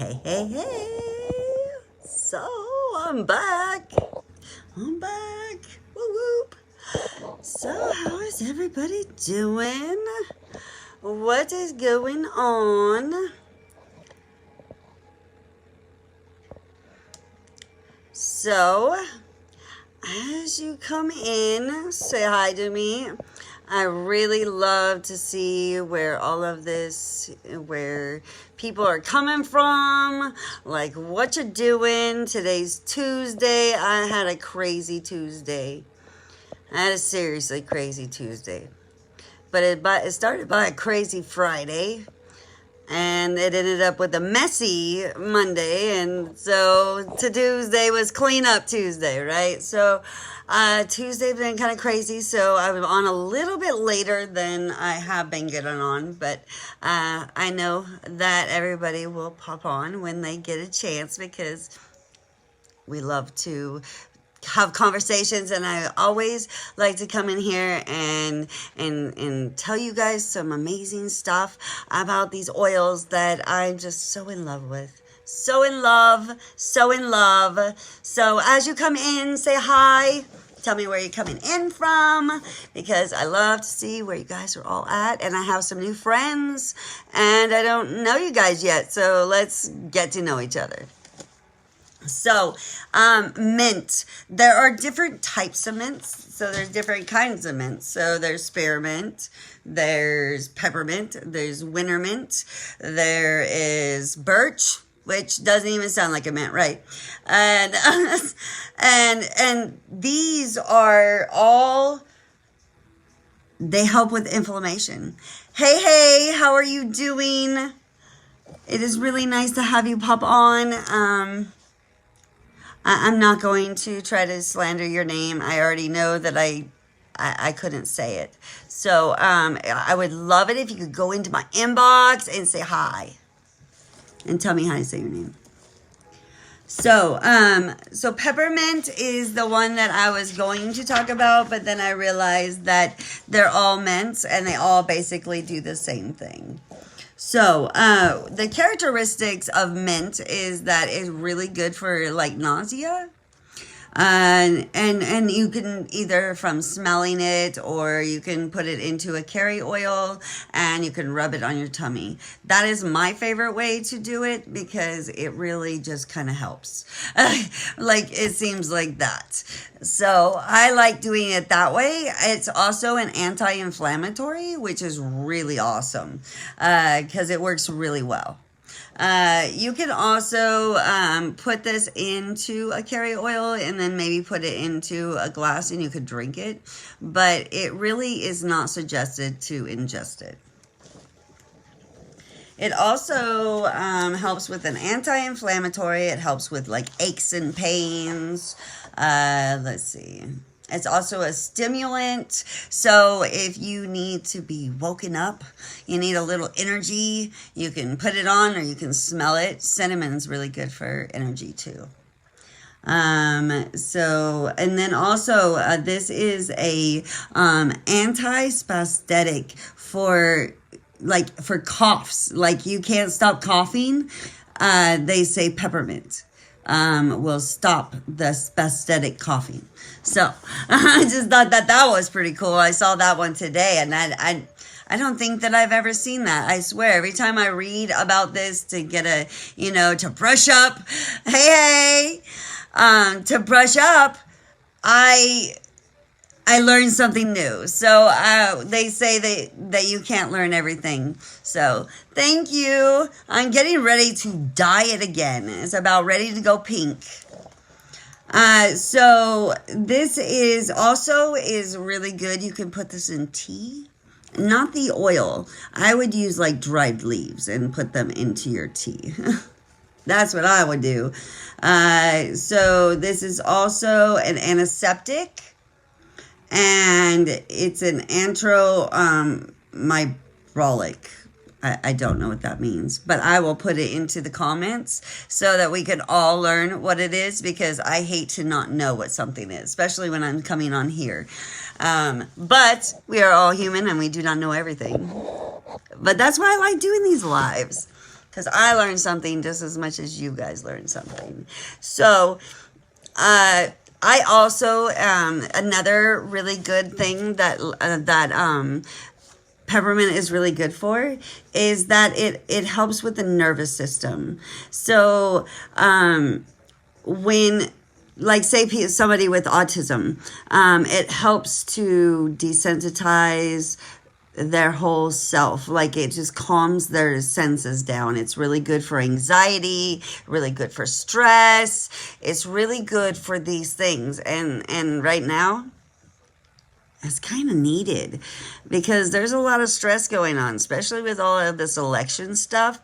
Hey. So, I'm back. Whoop whoop. So, how is everybody doing? What is going on? So, as you come in, say hi to me. I really love to see where all of this, where people are coming from, like what you're doing. Today's Tuesday. I had a crazy Tuesday. I had a seriously crazy Tuesday. But it started by a crazy Friday. And it ended up with a messy Monday, and so to Tuesday was cleanup Tuesday, right? So Tuesday's been kind of crazy, so I'm on a little bit later than I have been getting on, but I know that everybody will pop on when they get a chance because we love to have conversations, and I always like to come in here and tell you guys some amazing stuff about these oils that I'm just so in love with. So in love. So as you come in, say hi. Tell me where you're coming in from because I love to see where you guys are all at. And I have some new friends and I don't know you guys yet. So let's get to know each other. So, mint. There are different types of mints. So there's different kinds of mints. So there's spearmint, there's peppermint, there's winter mint, there is birch, which doesn't even sound like a mint, right? And and these are all, they help with inflammation. Hey, how are you doing? It is really nice to have you pop on. I'm not going to try to slander your name. I already know that I couldn't say it. So I would love it if you could go into my inbox and say hi. And tell me how to say your name. So peppermint is the one that I was going to talk about, but then I realized that they're all mints and they all basically do the same thing. So, the characteristics of mint is that it's really good for like nausea. And you can either from smelling it or you can put it into a carry oil and you can rub it on your tummy. That is my favorite way to do it because it really just kind of helps. Like it seems like that. So I like doing it that way. It's also an anti-inflammatory, which is really awesome because it works really well. You can also put this into a carry oil and then maybe put it into a glass and you could drink it. But it really is not suggested to ingest it. It also helps with an anti-inflammatory. It helps with like aches and pains. Let's see. It's also a stimulant. So if you need to be woken up, you need a little energy, you can put it on or you can smell it. Cinnamon's really good for energy too. And then also this is a anti-spastic for coughs. Like you can't stop coughing. They say peppermint will stop the spastic coughing. So I just thought that was pretty cool. I saw that one today and I don't think that I've ever seen that. I swear, every time I read about this to get to brush up, to brush up, I learned something new. So they say that you can't learn everything. So thank you. I'm getting ready to dye it again. It's about ready to go pink. So this is really good. You can put this in tea, not the oil. I would use like dried leaves and put them into your tea. That's what I would do. So this is also an antiseptic. And it's an antimicrobial. I don't know what that means, but I will put it into the comments so that we can all learn what it is because I hate to not know what something is, especially when I'm coming on here. But we are all human and we do not know everything. But that's why I like doing these lives. because I learned something just as much as you guys learned something. So, I also another really good thing that peppermint is really good for is that it helps with the nervous system. So when, like, say somebody with autism, it helps to desensitize their whole self. Like, it just calms their senses down. It's really good for anxiety, really good for stress. It's really good for these things. And right now, it's kind of needed because there's a lot of stress going on, especially with all of this election stuff.